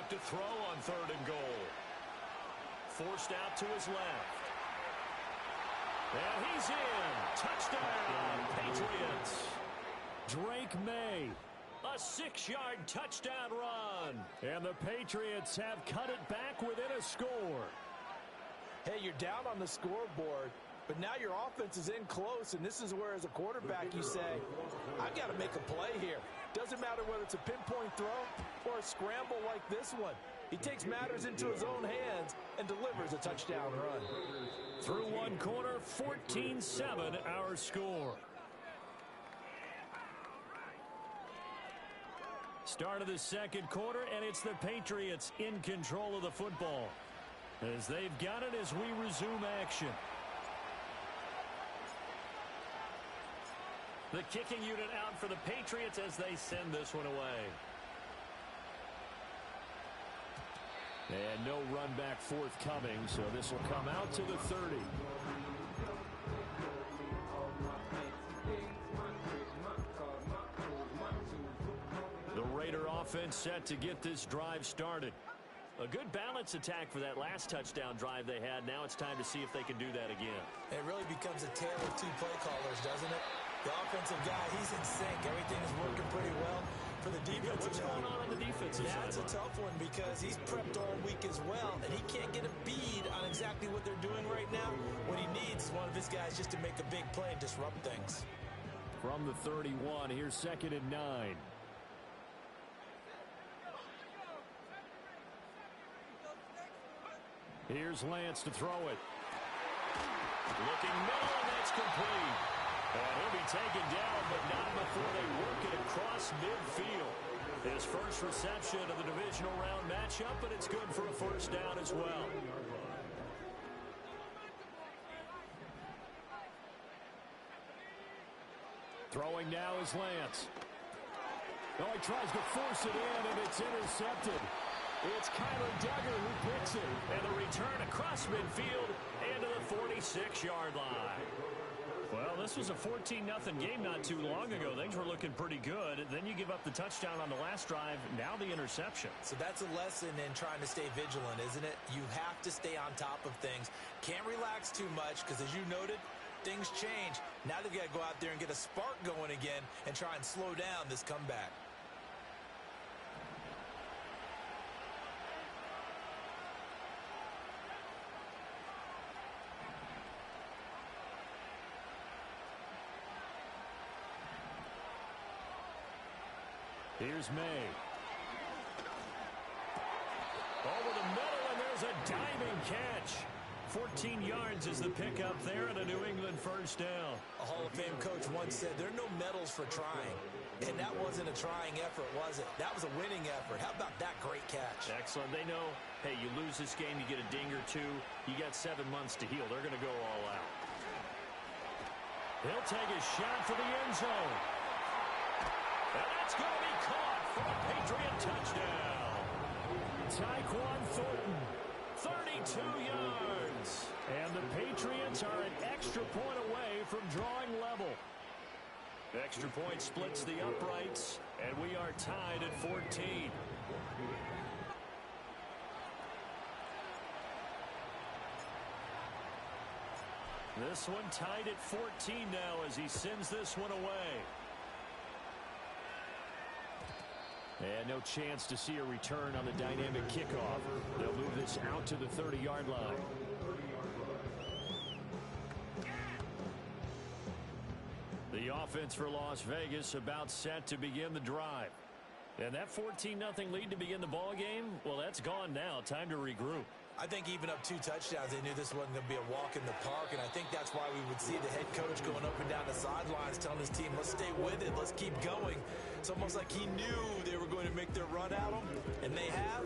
look to throw on 3rd and goal. Forced out to his left. And he's in. Touchdown, Patriots. Drake May. A 6-yard touchdown run. And the Patriots have cut it back within a score. Hey, you're down on the scoreboard, but now your offense is in close, and this is where, as a quarterback, you say, I've got to make a play here. Doesn't matter whether it's a pinpoint throw or a scramble like this one. He takes matters into his own hands and delivers a touchdown run. Through one quarter, 14-7 our score. Start of the second quarter, and it's the Patriots in control of the football, as they've got it as we resume action. The kicking unit out for the Patriots as they send this one away. And no run back forthcoming, so this will come out to the 30. The Raider offense set to get this drive started. A good balance attack for that last touchdown drive they had. Now it's time to see if they can do that again. It really becomes a tale of two play callers, doesn't it? The offensive guy, he's in sync. Everything is working pretty well. For the defensive What's going on the defensive side? That's a tough one because he's prepped all week as well, and he can't get a bead on exactly what they're doing right now. What he needs is one of his guys just to make a big play and disrupt things. From the 31, here's 2nd and 9. Here's Lance to throw it. Looking middle, and that's complete. And he'll be taken down, but not before they work it across midfield. His first reception of the divisional round matchup, but it's good for a first down as well. Throwing now is Lance. Oh, he tries to force it in, and it's intercepted. It's Kyler Duggar who picks it. And the return across midfield into the 46-yard line. Well, this was a 14-0 game not too long ago. Things were looking pretty good. Then you give up the touchdown on the last drive. Now the interception. So that's a lesson in trying to stay vigilant, isn't it? You have to stay on top of things. Can't relax too much because, as you noted, things change. Now they've got to go out there and get a spark going again and try and slow down this comeback. Here's May. Over the middle, and there's a diving catch. 14 yards is the pickup there, and a New England first down. A Hall of Fame coach once said there are no medals for trying. And that wasn't a trying effort, was it? That was a winning effort. How about that great catch? Excellent. They know, hey, you lose this game, you get a ding or two. You got 7 months to heal. They're going to go all out. He'll take a shot for the end zone. And that's going to be caught for a Patriot touchdown. Tyquan Thornton, 32 yards. And the Patriots are an extra point away from drawing level. Extra point splits the uprights, and we are tied at 14. This one tied at 14 now as he sends this one away. And no chance to see a return on the dynamic kickoff. They'll move this out to the 30-yard line. The offense for Las Vegas about set to begin the drive. And that 14-0 lead to begin the ball game, well, that's gone now. Time to regroup. I think even up 2 touchdowns, they knew this wasn't going to be a walk in the park, and I think that's why we would see the head coach going up and down the sidelines telling his team, let's stay with it, let's keep going. It's almost like he knew they were going to make their run at him, and they have.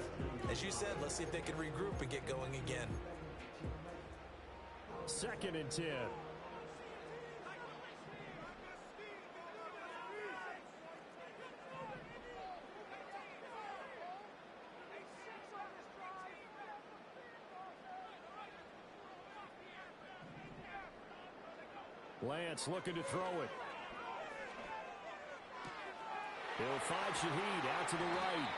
As you said, let's see if they can regroup and get going again. 2nd and 10. Lance looking to throw it. He'll find Shaheed out to the right.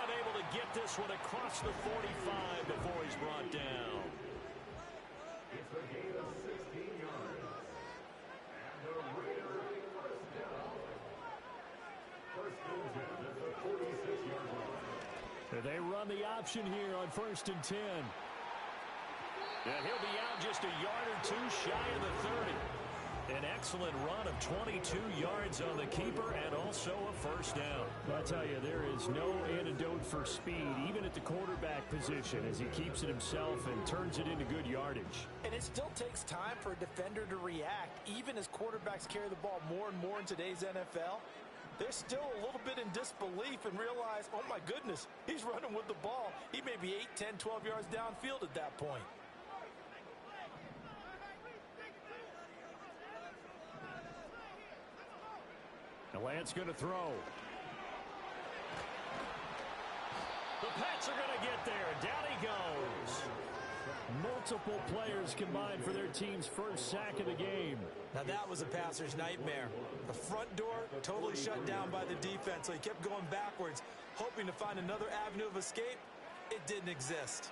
unable to get this one across the 45 before he's brought down. It's a gain of 16 yards. And the Raiders first down. First and 10 at the 46-yard line. They run the option here on 1st and 10. And he'll be out just a yard or two shy of the 30. An excellent run of 22 yards on the keeper and also a first down. I tell you, there is no antidote for speed, even at the quarterback position, as he keeps it himself and turns it into good yardage. And it still takes time for a defender to react, even as quarterbacks carry the ball more and more in today's NFL. They're still a little bit in disbelief and realize, oh my goodness, he's running with the ball. He may be 8, 10, 12 yards downfield at that point. The Lance going to throw. The Pats are going to get there. Down he goes. Multiple players combined for their team's first sack of the game. Now that was a passer's nightmare. The front door totally shut down by the defense, so he kept going backwards, hoping to find another avenue of escape. It didn't exist.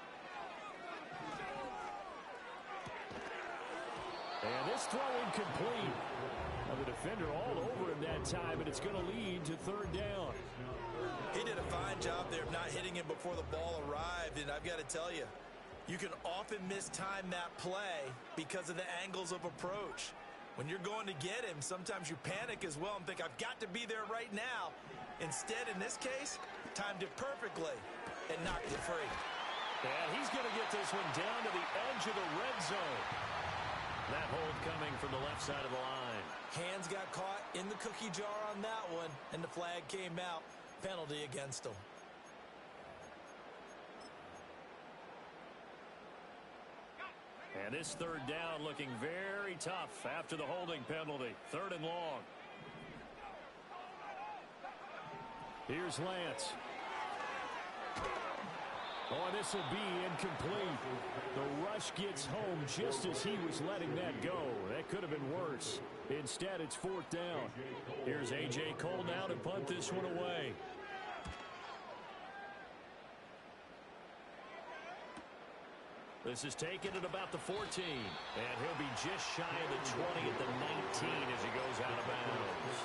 And this throw incomplete. Now the defender all over him that time, and it's going to lead to 3rd down. He did a fine job there of not hitting him before the ball arrived, and I've got to tell you, you can often mistime that play because of the angles of approach. When you're going to get him, sometimes you panic as well and think, I've got to be there right now. Instead, in this case, timed it perfectly and knocked it free. And he's going to get this one down to the edge of the red zone. That hold coming from the left side of the line. Hands got caught in the cookie jar on that one, and the flag came out. Penalty against him. And this 3rd down looking very tough after the holding penalty. 3rd and long. Here's Lance. Oh, and this will be incomplete. The rush gets home just as he was letting that go. That could have been worse. Instead, it's 4th down. Here's A.J. Cole now to punt this one away. This is taken at about the 14. And he'll be just shy of the 20 at the 19 as he goes out of bounds.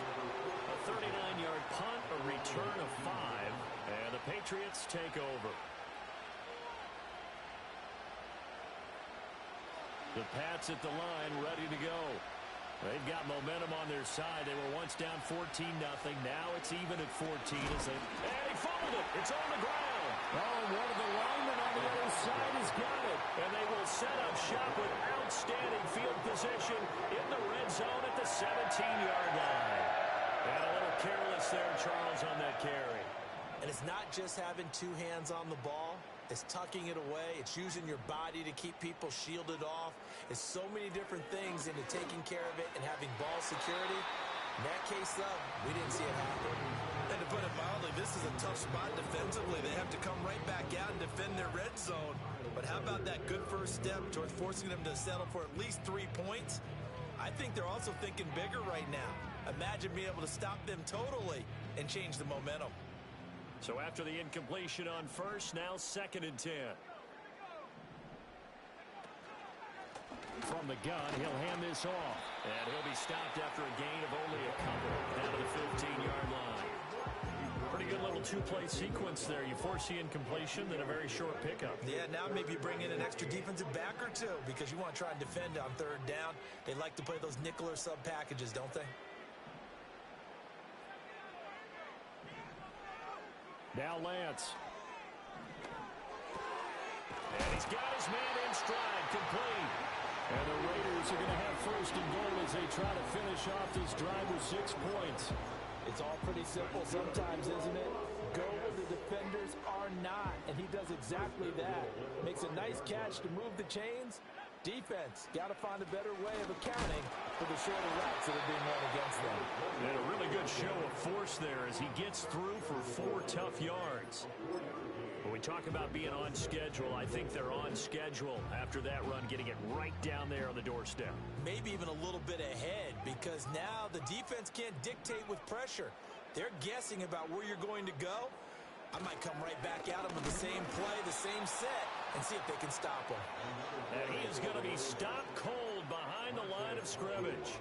A 39-yard punt, a return of 5, and the Patriots take over. The Pats at the line ready to go. They've got momentum on their side. They were once down 14-0. Now it's even at 14 as they... And he fumbled it. It's on the ground. Oh, one of the linemen on the other side has got it. And they will set up shop with outstanding field position in the red zone at the 17-yard line. And a little careless there, Charles, on that carry. And it's not just having two hands on the ball. It's tucking it away. It's using your body to keep people shielded off. It's so many different things into taking care of it and having ball security. In that case, though, we didn't see it happen. And to put it mildly, this is a tough spot defensively. They have to come right back out and defend their red zone. But how about that good first step towards forcing them to settle for at least 3 points? I think they're also thinking bigger right now. Imagine being able to stop them totally and change the momentum. So after the incompletion on first, now 2nd and 10. From the gun, he'll hand this off. And he'll be stopped after a gain of only a couple down to the 15-yard line. Pretty good little two-play sequence there. You force the incompletion, then a very short pickup. Yeah, now maybe bring in an extra defensive back or two because you want to try and defend on 3rd down. They like to play those nickel or sub packages, don't they? Now Lance. And he's got his man in stride, complete. And the Raiders are going to have 1st and goal as they try to finish off this drive with 6 points. It's all pretty simple sometimes, isn't it? Go where the defenders are not, and he does exactly that. Makes a nice catch to move the chains. Defense, got to find a better way of accounting for the shorter routes that are being run against them. And a really good show of force there as he gets through for 4 tough yards. When we talk about being on schedule, I think they're on schedule after that run, getting it right down there on the doorstep. Maybe even a little bit ahead because now the defense can't dictate with pressure. They're guessing about where you're going to go, I might come right back at them with the same play, the same set, and see if they can stop him. And he is going to be stopped cold behind the line of scrimmage.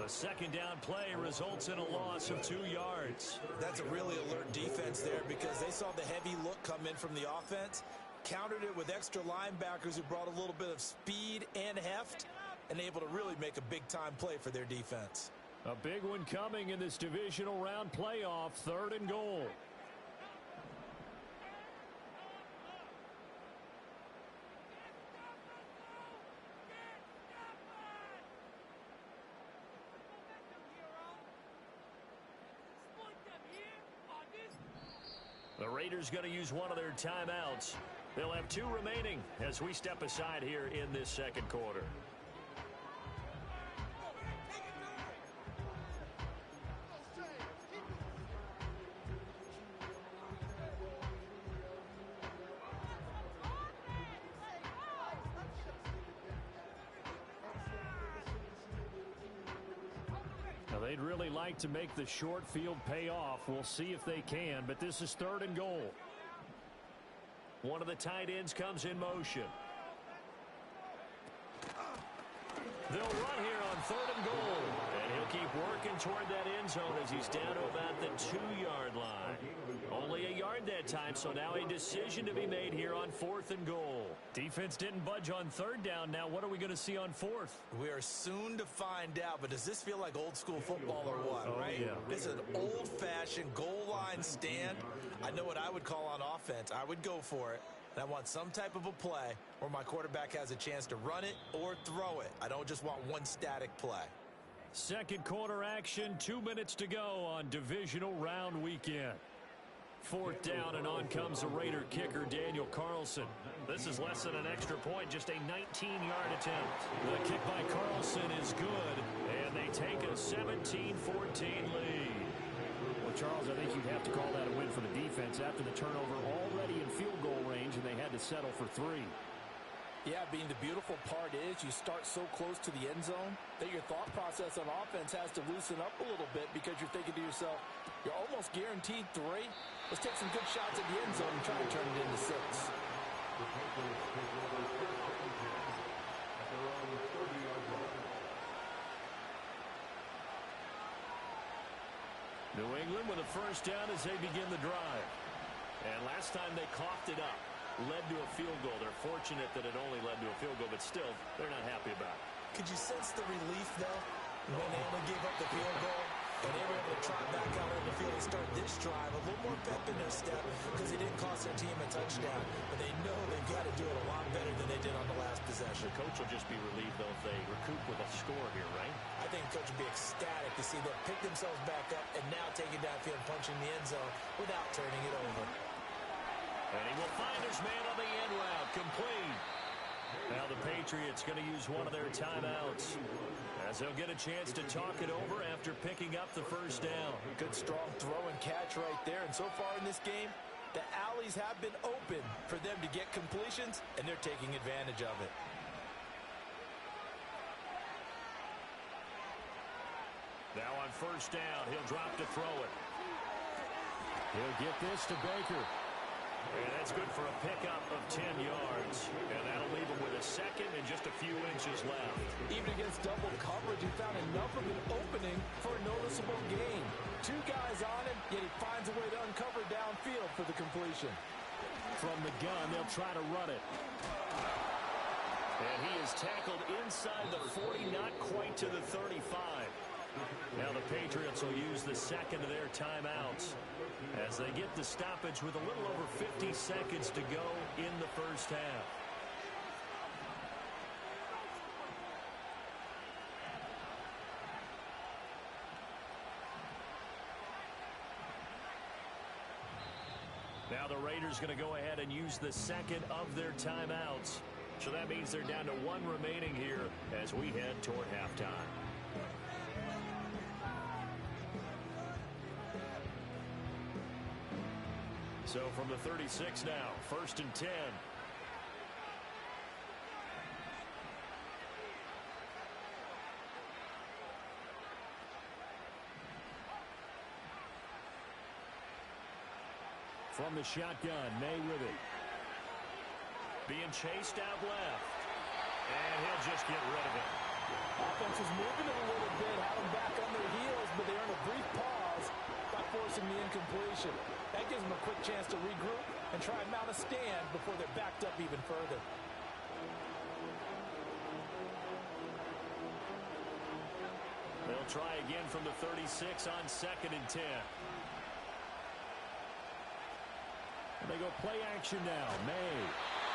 The second down play results in a loss of 2 yards. That's a really alert defense there because they saw the heavy look come in from the offense, countered it with extra linebackers who brought a little bit of speed and heft, and able to really make a big-time play for their defense. A big one coming in this divisional round playoff, 3rd and goal. The Raiders going to use one of their timeouts. They'll have 2 remaining as we step aside here in this second quarter. Now, they'd really like to make the short field pay off. We'll see if they can, but this is 3rd and goal. One of the tight ends comes in motion. They'll run here on 3rd and goal. And he'll keep working toward that end zone as he's down to about the 2-yard line. Only a yard that time, so now a decision to be made here on 4th and goal. Defense didn't budge on 3rd down. Now what are we going to see on 4th? We are soon to find out, but does this feel like old school football or what, right? Yeah. This is an old-fashioned goal line stand. I know what I would call on offense. I would go for it. And I want some type of a play where my quarterback has a chance to run it or throw it. I don't just want one static play. Second quarter action, 2 minutes to go on divisional round weekend. 4th down, and on comes the Raider kicker, Daniel Carlson. This is less than an extra point, just a 19-yard attempt. The kick by Carlson is good, and they take a 17-14 lead. Well, Charles, I think you'd have to call that a win for the defense after the turnover already in field goal range, and they had to settle for 3. Yeah, the beautiful part is you start so close to the end zone that your thought process on offense has to loosen up a little bit because you're thinking to yourself, you're almost guaranteed 3. Let's take some good shots at the end zone and try to turn it into 6. New England with a first down as they begin the drive. And last time they coughed it up, led to a field goal. They're fortunate that it only led to a field goal, but still, they're not happy about it. Could you sense the relief, though, when they only gave up the field goal and they were able to trot back out on the field and start this drive a little more pep in their step because it didn't cost their team a touchdown, but they know they've got to do it a lot better than they did on the last possession. The coach will just be relieved, though, if they recoup with a score here, right? I think the coach would be ecstatic to see them pick themselves back up and now taking downfield, punching the end zone without turning it over. And he will find his man on the end route, complete. Now the Patriots going to use one of their timeouts as they'll get a chance to talk it over after picking up the first down. Good strong throw and catch right there. And so far in this game, the alleys have been open for them to get completions, and they're taking advantage of it. Now on first down, he'll drop to throw it. He'll get this to Baker. And that's good for a pickup of 10 yards. And that'll leave him with a second and just a few inches left. Even against double coverage, he found enough of an opening for a noticeable gain. 2 guys on him, yet he finds a way to uncover downfield for the completion. From the gun, they'll try to run it. And he is tackled inside the 40, not quite to the 35. Now the Patriots will use the second of their timeouts as they get the stoppage with a little over 50 seconds to go in the first half. Now the Raiders going to go ahead and use the second of their timeouts. So that means they're down to 1 remaining here as we head toward halftime. So from the 36 now, 1st and 10. From the shotgun, May with it. Being chased out left. And he'll just get rid of it. Offense is moving it a little bit, had them back on their heels, but they earn a brief pause by forcing the incompletion. That gives them a quick chance to regroup and try and mount a stand before they're backed up even further. They'll try again from the 36 on 2nd and 10. And they go play action now. May.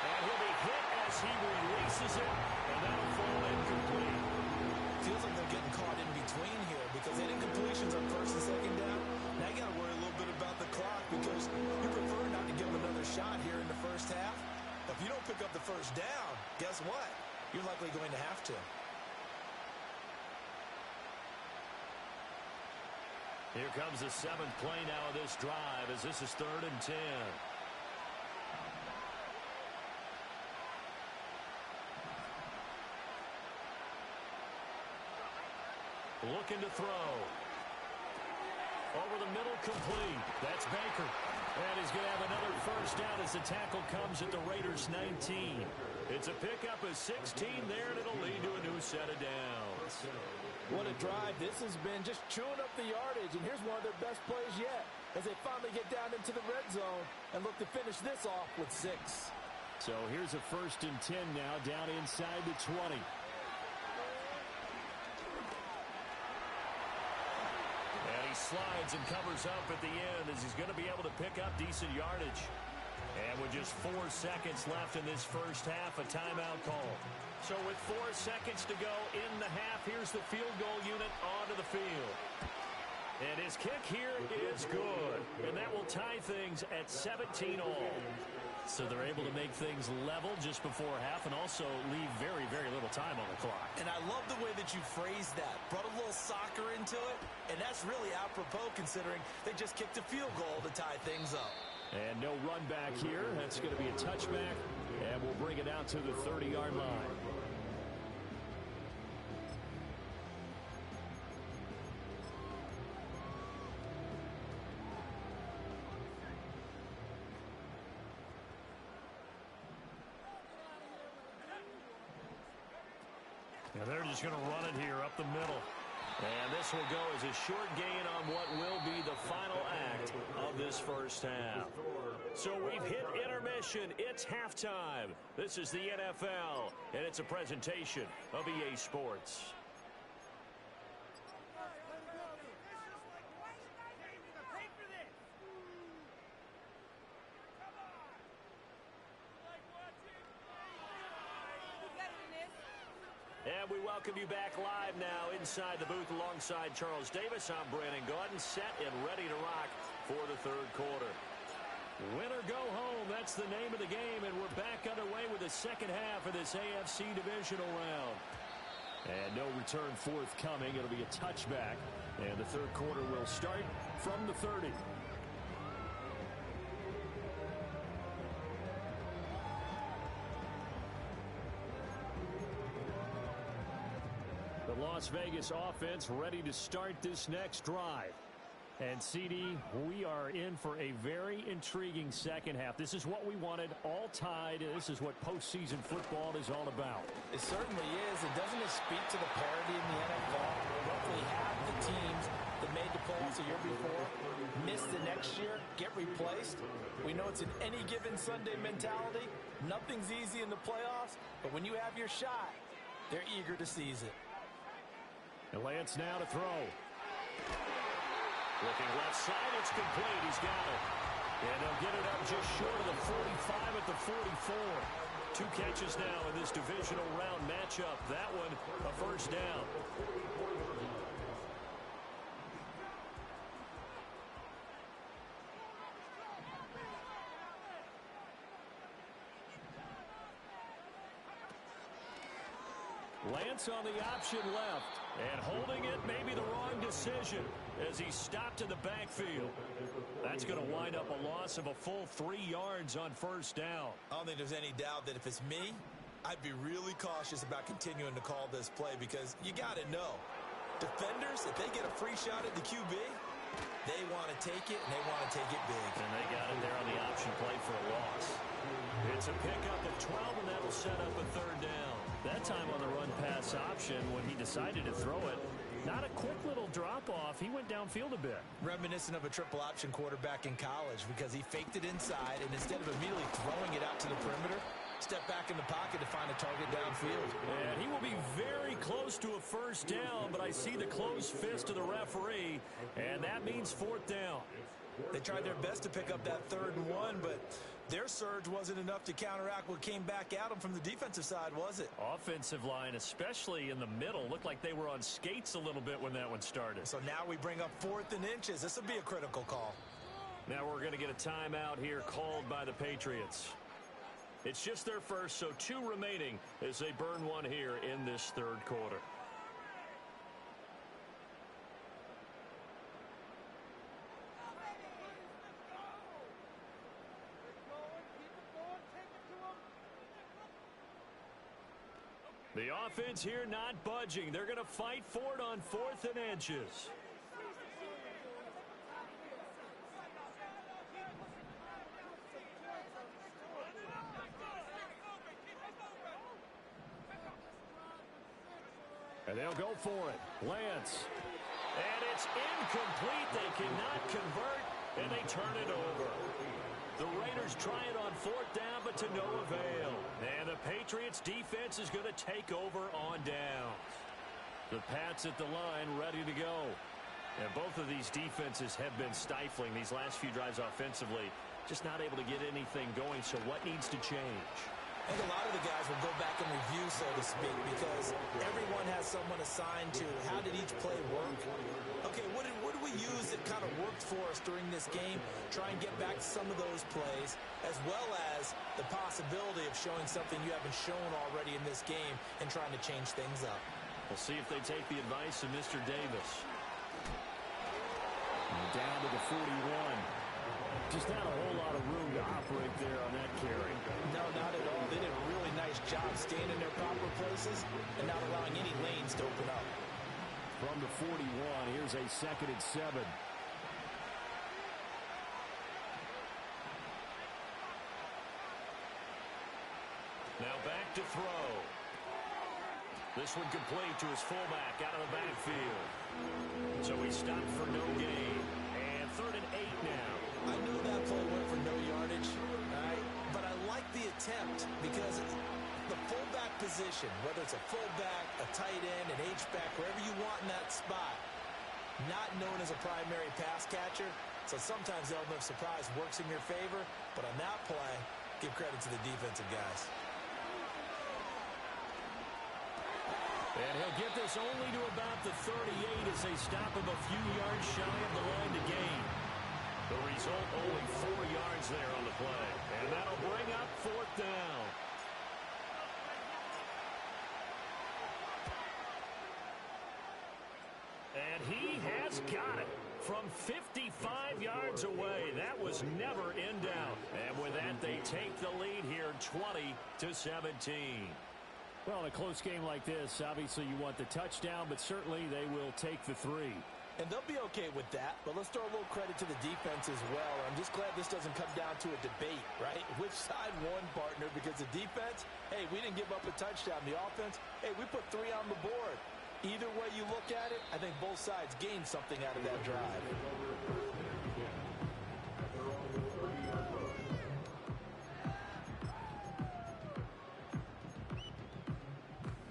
And he'll be hit as he releases it, and that'll fall incomplete. Feels like they're getting caught in between here because they didn't completions on 1st and 2nd down. Now you got to worry a little bit about the clock because you prefer not to give them another shot here in the first half. But if you don't pick up the first down, guess what? You're likely going to have to. Here comes the 7th play now of this drive as this is 3rd and 10. Looking to throw. Over the middle, complete. That's Baker. And he's going to have another first down as the tackle comes at the Raiders' 19. It's a pickup of 16 there, and it'll lead to a new set of downs. What a drive this has been, just chewing up the yardage. And here's one of their best plays yet as they finally get down into the red zone and look to finish this off with 6. So here's a 1st and 10 now down inside the 20. And he slides and covers up at the end as he's going to be able to pick up decent yardage. And with just 4 seconds left in this first half, a timeout call. So with 4 seconds to go in the half, here's the field goal unit onto the field. And his kick here is good. And that will tie things at 17 all. So they're able to make things level just before half and also leave very, very little time on the clock. And I love the way that you phrased that. Brought a little soccer into it. And that's really apropos considering they just kicked a field goal to tie things up. And no run back here. That's going to be a touchback. And we'll bring it out to the 30-yard line. And they're just going to run it here up the middle. And this will go as a short gain on what will be the final act of this first half. So we've hit intermission. It's halftime. This is the NFL, and it's a presentation of EA Sports. And we welcome you back live now inside the booth alongside Charles Davis. I'm Brandon Gaudin, set and ready to rock for the third quarter. Win or go home, that's the name of the game, and we're back underway with the second half of this AFC divisional round. And no return forthcoming. It'll be a touchback, and the third quarter will start from the 30. The Las Vegas offense ready to start this next drive. And CD, we are in for a very intriguing second half. This is what we wanted, all tied. This is what postseason football is all about. It certainly is. And doesn't it speak to the parity in the NFL? Roughly half the teams that made the playoffs a year before miss the next year, get replaced. We know it's an any given Sunday mentality. Nothing's easy in the playoffs, but when you have your shot, they're eager to seize it. And Lance now to throw. Looking left side, it's complete. He's got it. And they'll get it up just short of the 45 at the 44. 2 catches now in this divisional round matchup. That one, a first down. Lance on the option left. And holding it may be the wrong decision as he stopped in the backfield. That's going to wind up a loss of a full 3 yards on first down. I don't think there's any doubt that if it's me, I'd be really cautious about continuing to call this play because you got to know. Defenders, if they get a free shot at the QB, They want to take it, and they want to take it big. And they got it there on the option play for a loss. It's a pickup of 12, and that'll set up a third down. That time on the run-pass option, when he decided to throw it, not a quick little drop-off. He went downfield a bit. Reminiscent of a triple option quarterback in college because he faked it inside, and instead of immediately throwing it out to the perimeter, step back in the pocket to find a target downfield. And he will be very close to a first down, but I see the closed fist of the referee, and that means fourth down. They tried their best to pick up that 3rd and 1, but their surge wasn't enough to counteract what came back at them from the defensive side, was it? Offensive line, especially in the middle, looked like they were on skates a little bit when that one started. So now we bring up 4th and inches. This will be a critical call. Now we're going to get a timeout here called by the Patriots. It's just their first, so 2 remaining as they burn one here in this 3rd quarter. The offense here not budging. They're going to fight for it on 4th and inches. And they'll go for it. Lance. And it's incomplete. They cannot convert, and they turn it over. The Raiders try it on 4th down, but to no avail. And the Patriots defense is going to take over on downs. The Pats at the line ready to go. And both of these defenses have been stifling these last few drives offensively. Just not able to get anything going, so what needs to change? I think a lot of the guys will go back and review, so to speak, because everyone has someone assigned to how did each play work. Okay, what did we use that kind of worked for us during this game? Try and get back to some of those plays, as well as the possibility of showing something you haven't shown already in this game and trying to change things up. We'll see if they take the advice of Mr. Davis. And down to the 41. Just not a whole lot of room to operate there on that carry. No, not at all. They did a really nice job staying in their proper places and not allowing any lanes to open up. From the 41, here's a 2nd and 7. Now back to throw. This one complete to his fullback out of the backfield. So he stopped for no gain. And 3rd and 8 now. I knew that play went for no yardage, but I like the attempt because the fullback position, whether it's a fullback, a tight end, an H-back, wherever you want in that spot, not known as a primary pass catcher, so sometimes the element of surprise works in your favor, but on that play, give credit to the defensive guys. And he'll get this only to about the 38 as they stop him a few yards shy of the line to gain. The result, only 4 yards there on the play. And that'll bring up 4th down. And he has got it from 55 yards away. That was never in doubt. And with that, they take the lead here 20-17. Well, in a close game like this, obviously you want the touchdown, but certainly they will take the 3. And they'll be okay with that, but let's throw a little credit to the defense as well. I'm just glad this doesn't come down to a debate, right? Which side won, partner? Because the defense, hey, we didn't give up a touchdown. The offense, hey, we put 3 on the board. Either way you look at it, I think both sides gained something out of that drive.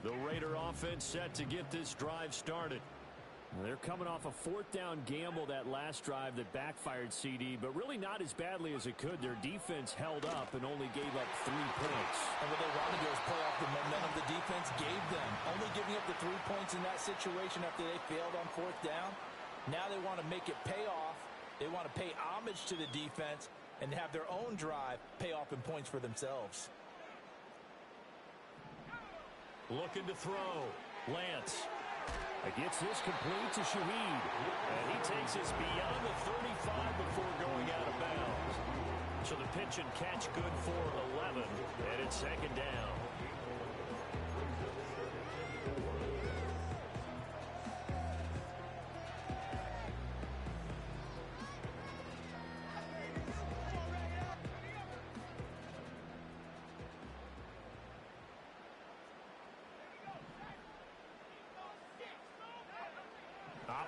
The Raider offense set to get this drive started. They're coming off a 4th down gamble that last drive that backfired CD, but really not as badly as it could. Their defense held up and only gave up 3 points. And what they wanted to do is play off the momentum the defense gave them. Only giving up the 3 points in that situation after they failed on 4th down. Now they want to make it pay off. They want to pay homage to the defense and have their own drive pay off in points for themselves. Looking to throw. Lance. Gets this complete to Shaheed. And he takes us beyond the 35 before going out of bounds. So the pitch and catch good for 11. And it's 2nd down.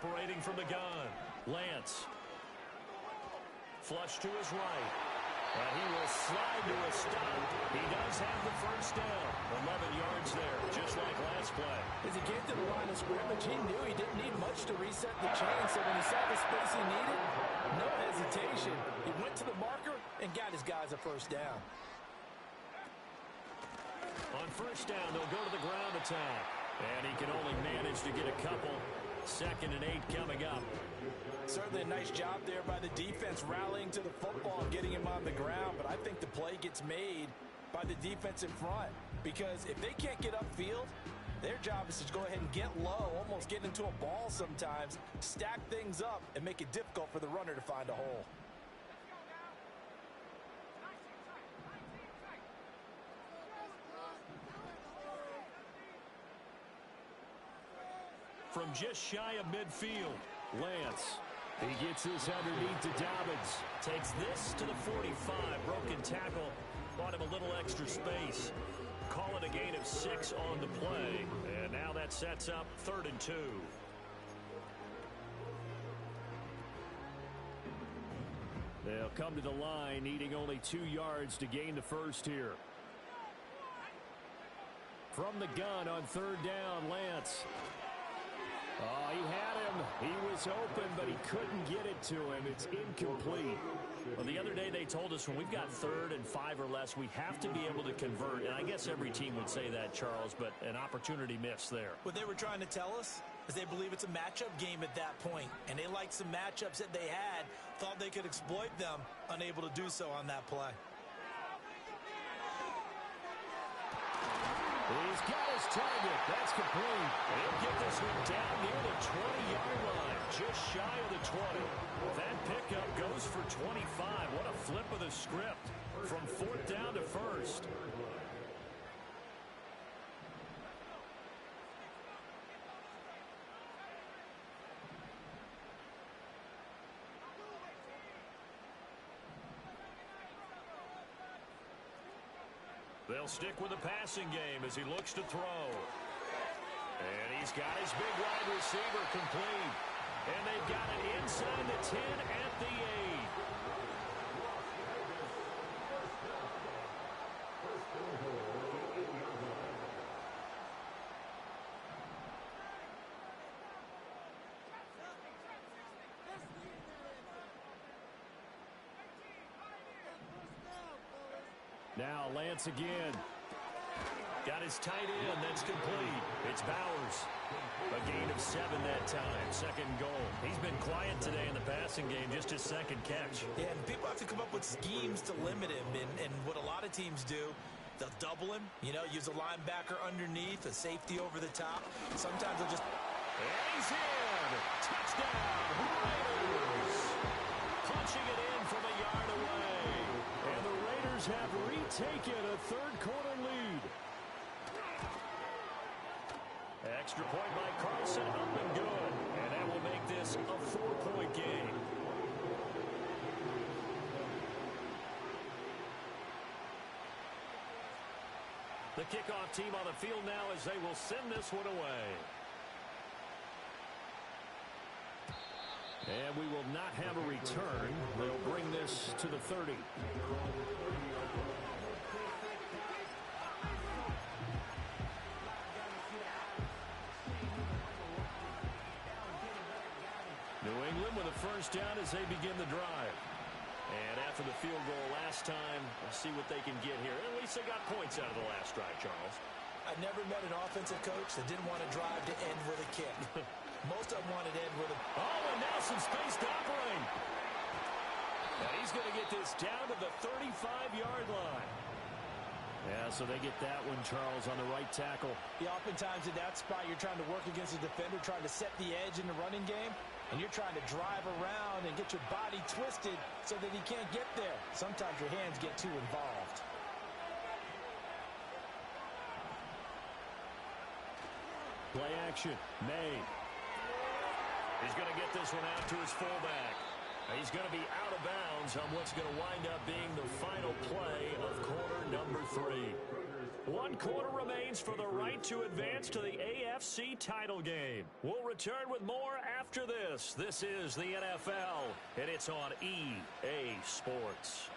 operating from the gun. Lance. Flush to his right. And he will slide to a stop. He does have the first down. 11 yards there, just like last play. As he came to the line of scrimmage, he knew he didn't need much to reset the chain. So when he saw the space he needed, no hesitation. He went to the marker and got his guys a first down. On first down, they'll go to the ground attack. And he can only manage to get a couple. 2nd and 8 coming up. Certainly a nice job there by the defense rallying to the football and getting him on the ground. But I think the play gets made by the defense in front. Because if they can't get upfield, their job is to go ahead and get low, almost get into a ball sometimes, stack things up, and make it difficult for the runner to find a hole. From just shy of midfield, Lance. He gets this underneath to Dobbins. Takes this to the 45. Broken tackle. Bought him a little extra space. Call it a gain of 6 on the play. And now that sets up 3rd and 2. They'll come to the line, needing only 2 yards to gain the first here. From the gun on 3rd down, Lance. Oh, he had him. He was open, but he couldn't get it to him. It's incomplete. Well, the other day they told us when we've got 3rd and 5 or less, we have to be able to convert. And I guess every team would say that, Charles, but an opportunity missed there. What they were trying to tell us is they believe it's a matchup game at that point. And they liked some matchups that they had, thought they could exploit them, unable to do so on that play. He's got his target. That's complete. He'll get this one down near the 20-yard line, just shy of the 20. That pickup goes for 25. What a flip of the script from 4th down to 1st. They'll stick with the passing game as he looks to throw. And he's got his big wide receiver complete. And they've got it inside the 10 at the 8. Now Lance again. Got his tight end. That's complete. It's Bowers. A gain of 7 that time. 2nd goal. He's been quiet today in the passing game. Just his 2nd catch. Yeah, and people have to come up with schemes to limit him. And what a lot of teams do, they'll double him. You know, use a linebacker underneath, a safety over the top. Sometimes they'll just... And he's in. Touchdown. Raiders. Punching it in from a yard away. And the Raiders have retaken a 3rd quarter lead. Extra point by Carlson, up and good. And that will make this a 4-point game. The kickoff team on the field now as they will send this one away. And we will not have a return. They'll bring this to the 30. New England with a first down as they begin the drive. And after the field goal last time, we'll see what they can get here. At least they got points out of the last drive, Charles. I never met an offensive coach that didn't want to drive to end with a kick. Most of them wanted to end with a... Oh, and now some space to operate. And he's going to get this down to the 35-yard line. Yeah, so they get that one, Charles, on the right tackle. Yeah, oftentimes in that spot, you're trying to work against a defender, trying to set the edge in the running game, and you're trying to drive around and get your body twisted so that he can't get there. Sometimes your hands get too involved. Play action. May. He's going to get this one out to his fullback. He's going to be out of bounds on what's going to wind up being the final play of quarter number 3. 1 quarter remains for the right to advance to the AFC title game. We'll return with more after this. This is the NFL, and it's on EA Sports.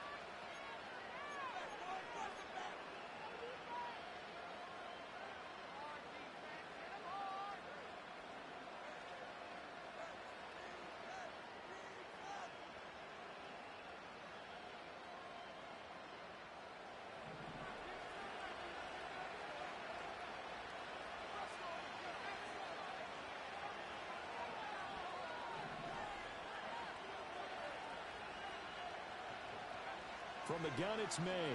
From the gun, it's May.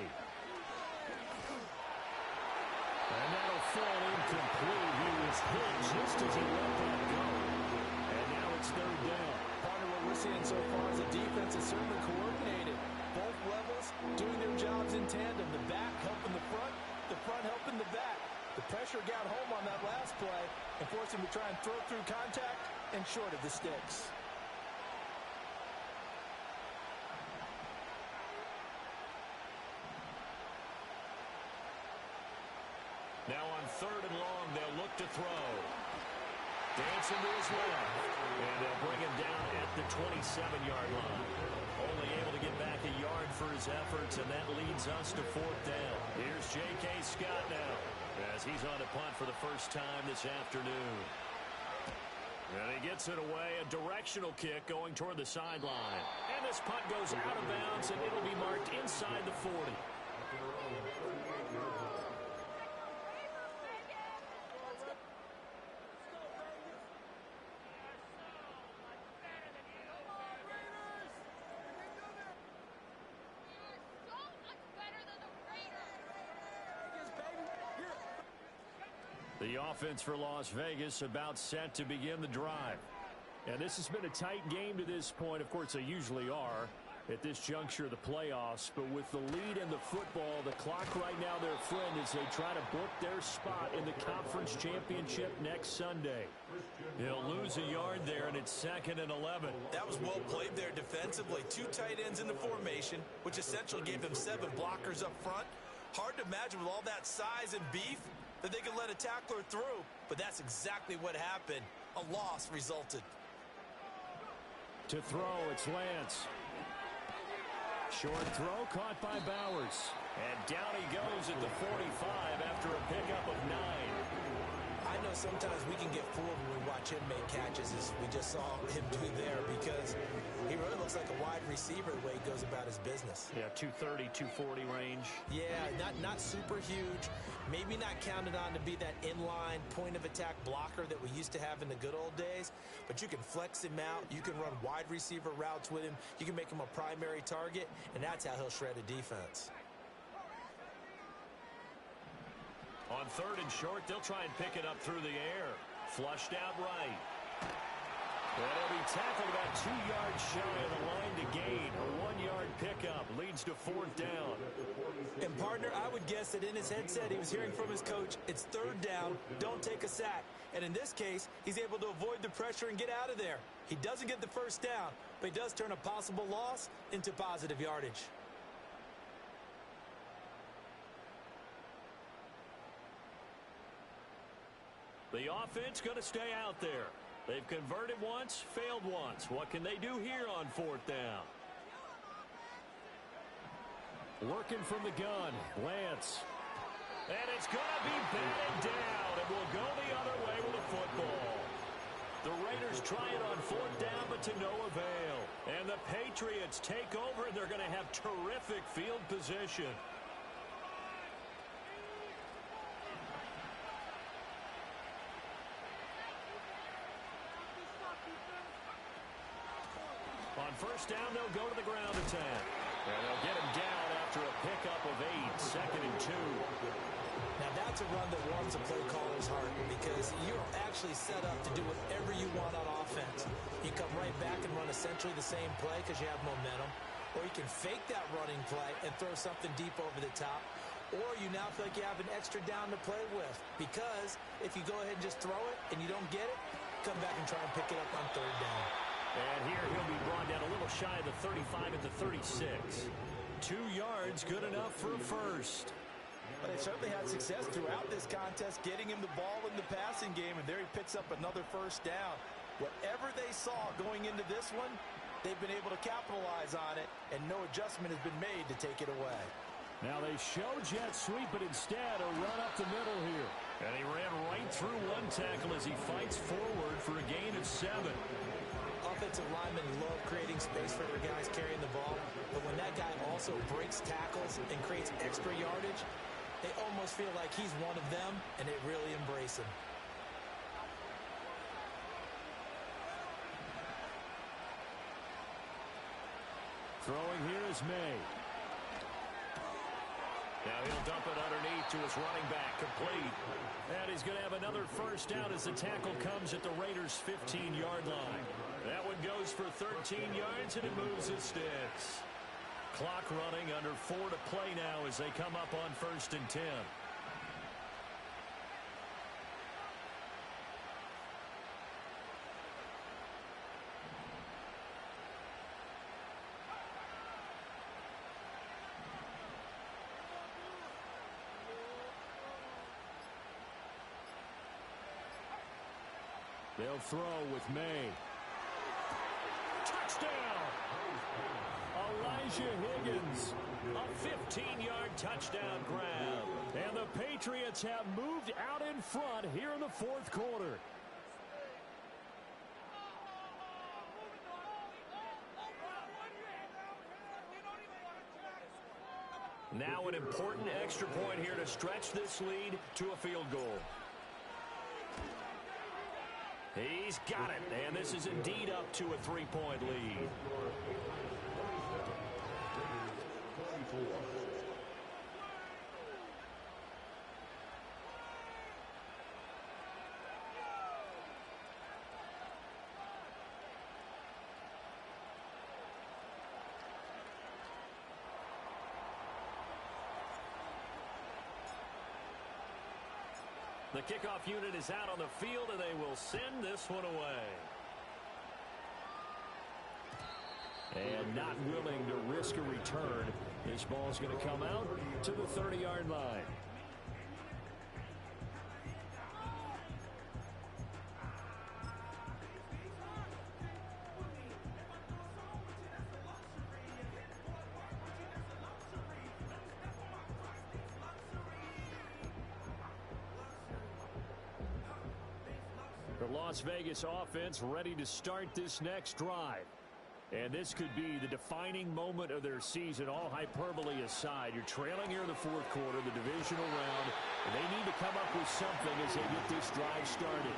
And that'll fall incomplete. He was hit just as he let that go. And now it's 3rd down. Partner, what we're seeing so far is the defense is certainly coordinated. Both levels doing their jobs in tandem. The back helping the front helping the back. The pressure got home on that last play and forced him to try and throw through contact and short of the sticks. Now on 3rd and long, they'll look to throw. Dancing to his left. And they'll bring him down at the 27-yard line. Only able to get back a yard for his efforts, and that leads us to 4th down. Here's J.K. Scott now as he's on a punt for the first time this afternoon. And he gets it away, a directional kick going toward the sideline. And this punt goes out of bounds, and it'll be marked inside the 40. The offense for Las Vegas about set to begin the drive. And this has been a tight game to this point. Of course, they usually are at this juncture of the playoffs. But with the lead in the football, the clock right now their friend as they try to book their spot in the conference championship next Sunday. He'll lose a yard there, and it's 2nd and 11. That was well played there defensively. 2 tight ends in the formation, which essentially gave them 7 blockers up front. Hard to imagine with all that size and beef that they could let a tackler through, but that's exactly what happened. A loss resulted. To throw, it's Lance. Short throw caught by Bowers. And down he goes at the 45 after a pickup of 9. I know sometimes we can get fooled when we watch him make catches, as we just saw him do there, because he really looks like a wide receiver the way he goes about his business. Yeah, 230, 240 range. Yeah, not super huge. Maybe not counted on to be that inline point-of-attack blocker that we used to have in the good old days, but you can flex him out. You can run wide receiver routes with him. You can make him a primary target, and that's how he'll shred a defense. On 3rd and short, they'll try and pick it up through the air. Flushed out right. And he'll be tackled about 2 yards shy of the line to gain. A 1-yard pickup leads to 4th down. And partner, I would guess that in his headset he was hearing from his coach, it's 3rd down, don't take a sack. And in this case, he's able to avoid the pressure and get out of there. He doesn't get the 1st down, but he does turn a possible loss into positive yardage. The offense going to stay out there. They've converted once, failed once. What can they do here on 4th down? Working from the gun, Lance. And it's going to be batted down. It will go the other way with the football. The Raiders try it on 4th down, but to no avail. And the Patriots take over, and they're going to have terrific field position. On 1st down, they'll go to the ground attack. And they'll get him down after a pickup of 8, 2nd and 2. Now that's a run that warms a play caller's heart, because you're actually set up to do whatever you want on offense. You come right back and run essentially the same play because you have momentum, or you can fake that running play and throw something deep over the top, or you now feel like you have an extra down to play with, because if you go ahead and just throw it and you don't get it, come back and try and pick it up on 3rd down. And here he'll be brought down a little shy of the 35 at the 36. 2 yards, good enough for a first. Well, they certainly had success throughout this contest, getting him the ball in the passing game, and there he picks up another first down. Whatever they saw going into this one, they've been able to capitalize on it, and no adjustment has been made to take it away. Now they show jet sweep, but instead a run up the middle here. And he ran right through one tackle as he fights forward for a gain of 7. Offensive linemen love creating space for their guys carrying the ball, but when that guy also breaks tackles and creates extra yardage, they almost feel like he's one of them, and they really embrace him. Throwing here is May. Now he'll dump it underneath to his running back, complete. And he's going to have another first down as the tackle comes at the Raiders' 15-yard line. That one goes for 13 yards, and it moves its sticks. Clock running, under 4 to play now as they come up on 1st and 10. They'll throw with May. Touchdown! Elijah Higgins. A 15-yard touchdown grab. And the Patriots have moved out in front here in the 4th quarter. Now an important extra point here to stretch this lead to a field goal. He's got it, and this is indeed up to a 3-point lead. The kickoff unit is out on the field, and they will send this one away. And not willing to risk a return. This ball's going to come out to the 30-yard line. The Las Vegas offense ready to start this next drive. And this could be the defining moment of their season, all hyperbole aside. You're trailing here in the 4th quarter, the divisional round, and they need to come up with something as they get this drive started.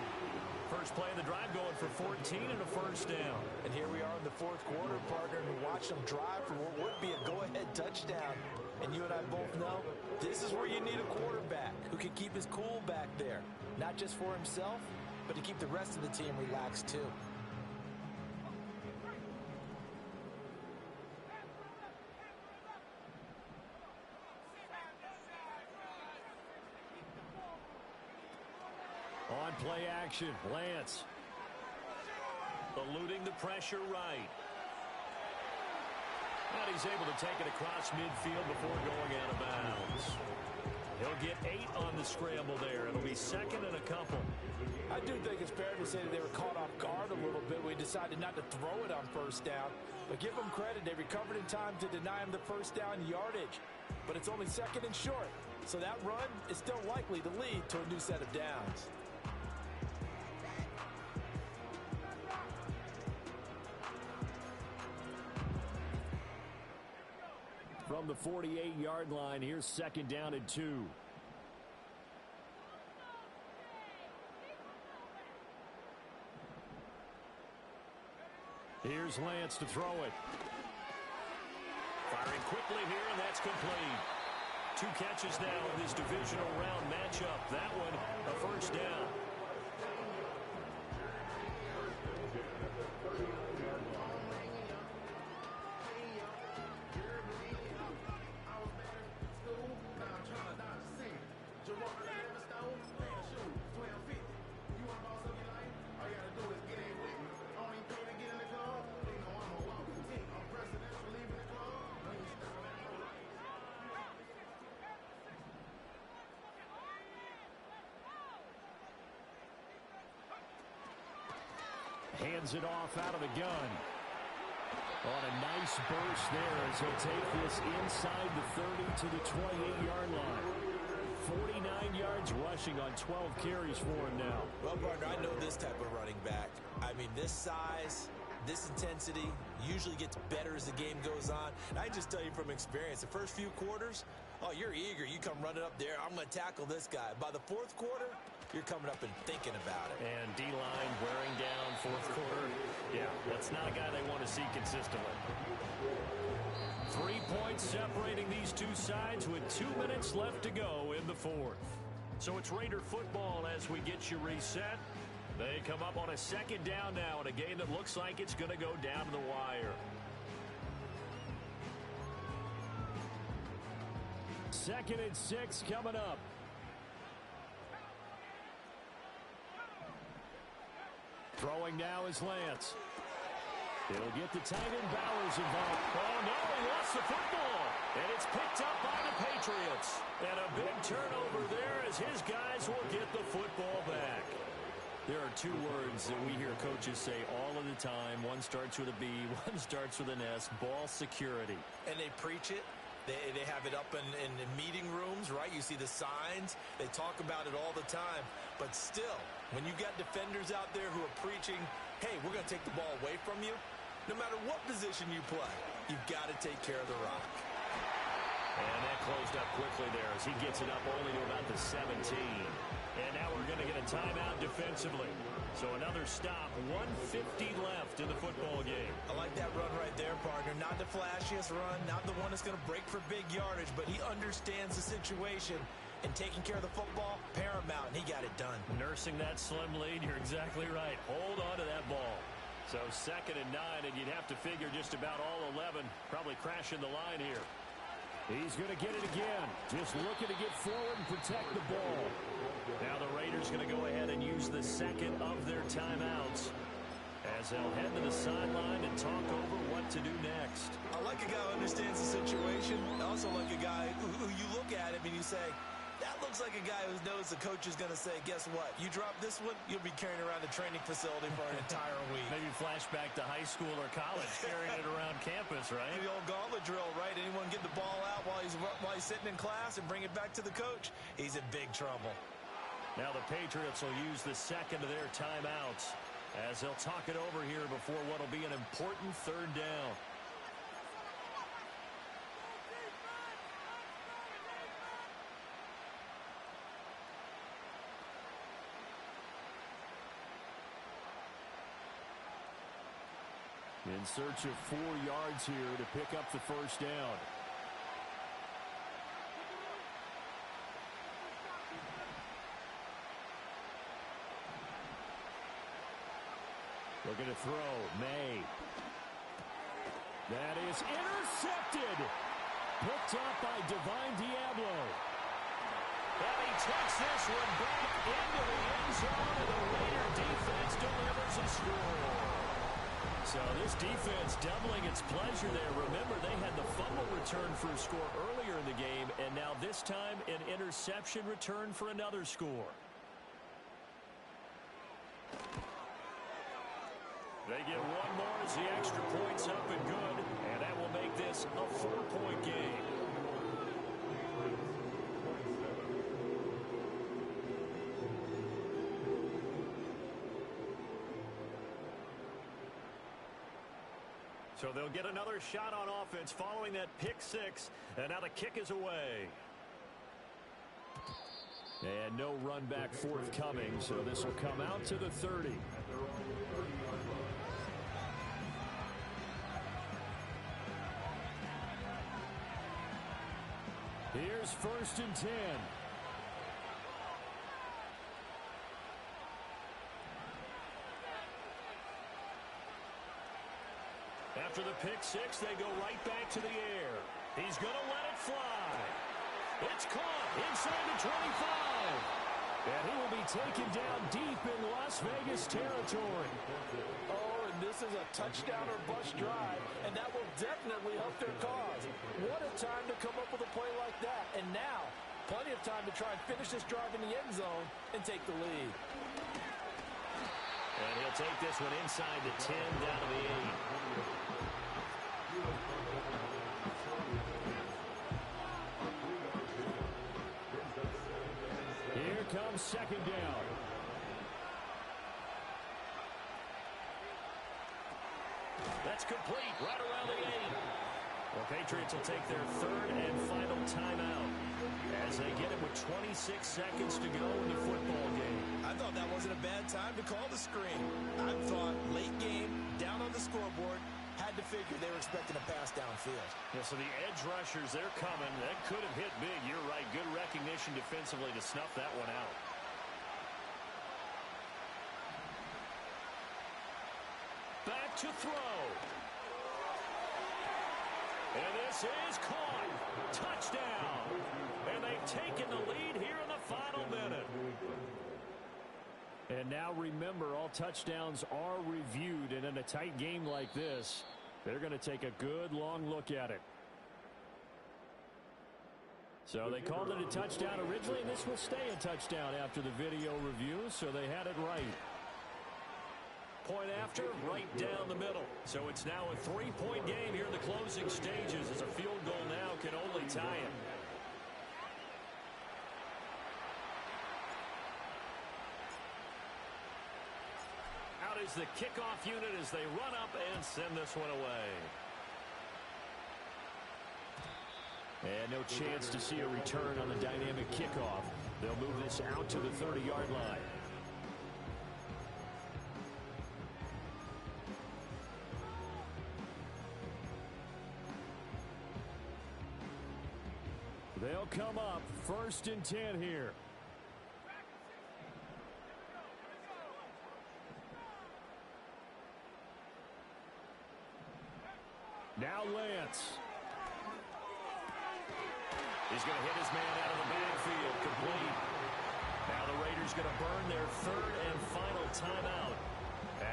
First play of the drive going for 14 and a first down. And here we are in the 4th quarter, partner, and we watch them drive for what would be a go-ahead touchdown. And you and I both know this is where you need a quarterback who can keep his cool back there, not just for himself, but to keep the rest of the team relaxed too. On play action, Lance. Eluding the pressure right. And he's able to take it across midfield before going out of bounds. He'll get 8 on the scramble there. It'll be 2nd and a couple. I do think it's fair to say that they were caught off guard a little bit. We decided not to throw it on first down. But give them credit. They recovered in time to deny him the first down yardage. But it's only 2nd and short. So that run is still likely to lead to a new set of downs. From the 48-yard line, here's 2nd down and 2. Here's Lance to throw it. Firing quickly here, and that's complete. 2 catches now in this divisional round matchup. That one, a first down. Hands it off out of the gun. On a nice burst there as he'll take this inside the 30 to the 28-yard line. 49 yards rushing on 12 carries for him now. Well, partner, I know this type of running back. I mean, this size, this intensity usually gets better as the game goes on. And I just tell you from experience, the first few quarters, oh, you're eager. You come running up there. I'm going to tackle this guy. By the fourth quarter, you're coming up and thinking about it. And D-line wearing down fourth quarter. Yeah, that's not a guy they want to see consistently. 3 points separating these two sides with 2 minutes left to go in the fourth. So it's Raider football as we get you reset. They come up on a second down now in a game that looks like it's going to go down to the wire. 2nd and 6 coming up. Throwing now is Lance. He'll get the tight end Bowers involved. Oh, no, he lost the football. And it's picked up by the Patriots. And a big turnover there as his guys will get the football back. There are two words that we hear coaches say all of the time. One starts with a B, one starts with an S, ball security. And they preach it. They have it up in meeting rooms, right? You see the signs. They talk about it all the time. But still, when you got defenders out there who are preaching, hey, we're going to take the ball away from you, no matter what position you play, you've got to take care of the rock. And that closed up quickly there as he gets it up only to about the 17. And now we're going to get a timeout defensively. So another stop, 1:50 left in the football game. I like that run right there, partner. Not the flashiest run, not the one that's going to break for big yardage, but he understands the situation, and taking care of the football, paramount, and he got it done. Nursing that slim lead, you're exactly right. Hold on to that ball. So 2nd and 9, and you'd have to figure just about all 11 probably crashing the line here. He's going to get it again. Just looking to get forward and protect the ball. Now the Raiders going to go ahead and use the second of their timeouts as they'll head to the sideline and talk over what to do next. I like a guy who understands the situation. I also like a guy who you look at him and you say, that looks like a guy who knows the coach is going to say, guess what? You drop this one, you'll be carrying around the training facility for an entire week. Maybe flashback to high school or college, carrying it around campus, right? The old gauntlet drill, right? Anyone get the ball out while he's sitting in class and bring it back to the coach? He's in big trouble. Now the Patriots will use the second of their timeouts as they'll talk it over here before what will be an important 3rd down. In search of 4 yards here to pick up the 1st down. Looking to throw. May. That is intercepted. Picked up by Divine Diablo. And he takes this one back into the end zone, and the Raider defense delivers a score. So this defense doubling its pleasure there. Remember, they had the fumble return for a score earlier in the game, and now this time an interception return for another score. They get one more as the extra point's up and good, and that will make this a 4-point game. So they'll get another shot on offense following that pick 6, and now the kick is away. And no run back forthcoming, so this will come out to the 30. Here's 1st and 10. After the pick 6, they go right back to the air. He's going to let it fly. It's caught inside the 25. And he will be taken down deep in Las Vegas territory. Oh, and this is a touchdown or bust drive, and that will definitely help their cause. What a time to come up with a play like that. And now, plenty of time to try and finish this drive in the end zone and take the lead. And he'll take this one inside the 10, down to the 8. Here comes second down. That's complete, right around the 8. Well, Patriots will take their third and final timeout as they get it with 26 seconds to go in the football game. I thought that wasn't a bad time to call the screen. I thought late game, down on the scoreboard, had to figure they were expecting a pass downfield. Yeah, so the edge rushers, they're coming. That could have hit big. You're right. Good recognition defensively to snuff that one out. Back to throw. And this is caught. Touchdown. And they've taken the lead here in the final minute. And now remember, all touchdowns are reviewed, and in a tight game like this, they're going to take a good long look at it. So they called it a touchdown originally, and this will stay a touchdown after the video review, so they had it right. Point after, right down the middle. So it's now a 3-point game here in the closing stages as a field goal now can only tie it. Out is the kickoff unit as they run up and send this one away. And no chance to see a return on the dynamic kickoff. They'll move this out to the 30-yard line. They'll come up 1st and 10 here. Now Lance. He's going to hit his man out of the backfield, complete. Now the Raiders going to burn their third and final timeout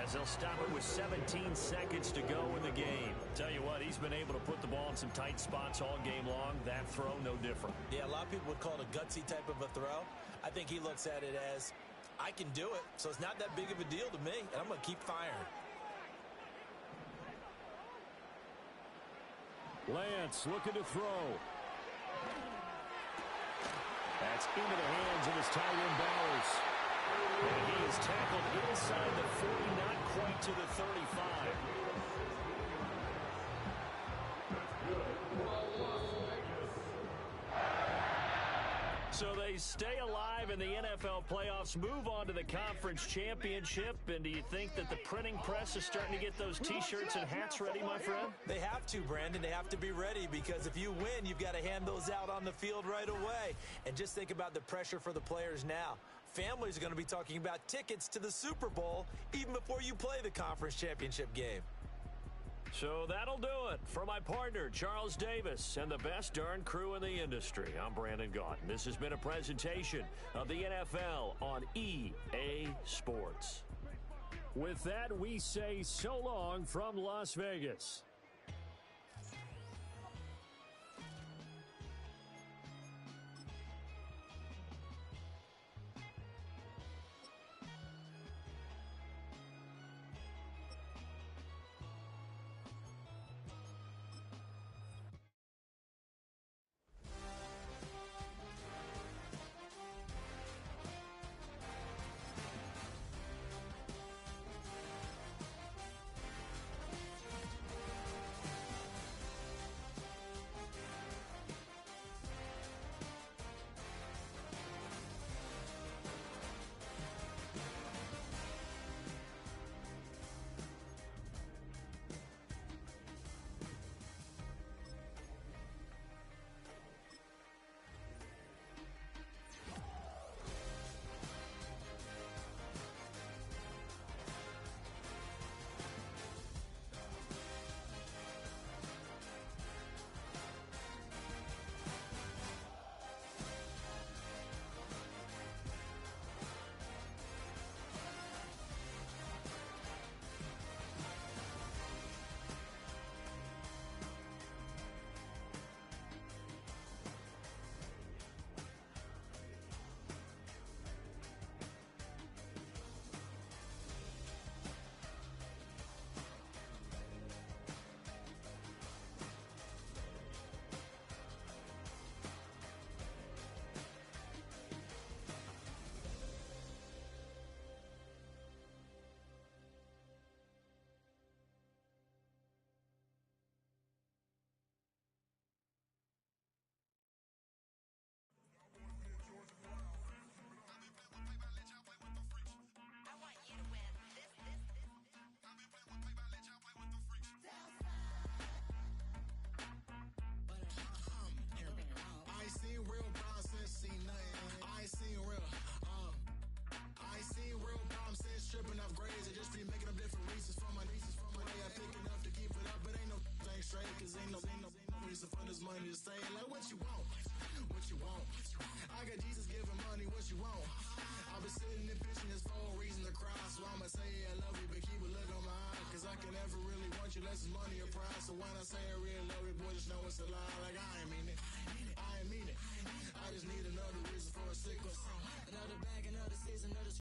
as they'll stop it with 17 seconds to go in the game. Tell you what, he's been able to put the ball in some tight spots all game long. That throw, no different. Yeah, a lot of people would call it a gutsy type of a throw. I think he looks at it as, I can do it, so it's not that big of a deal to me, and I'm going to keep firing. Lance looking to throw. That's into the hands of his tight end Bowers. And he is tackled inside the 40, not quite to the 35. So they stay alive in the NFL playoffs, move on to the conference championship. And do you think that the printing press is starting to get those T-shirts and hats ready, my friend? They have to, Brandon. They have to be ready because if you win, you've got to hand those out on the field right away. And just think about the pressure for the players now. Families are going to be talking about tickets to the Super Bowl even before you play the conference championship game. So that'll do it for my partner, Charles Davis, and the best darn crew in the industry. I'm Brandon Gaudin. This has been a presentation of the NFL on EA Sports. With that, we say so long from Las Vegas. want. I got Jesus giving money what you want. I've been sitting and pitching this for a reason to cry. So I'ma say I love you, but keep a look on my eye. Cause I can never really want you unless it's money or prize. So when I say I really love you, boy, just know it's a lie. Like I ain't mean it. I ain't mean it. I just need another reason for a sickness. Another bag, another season, another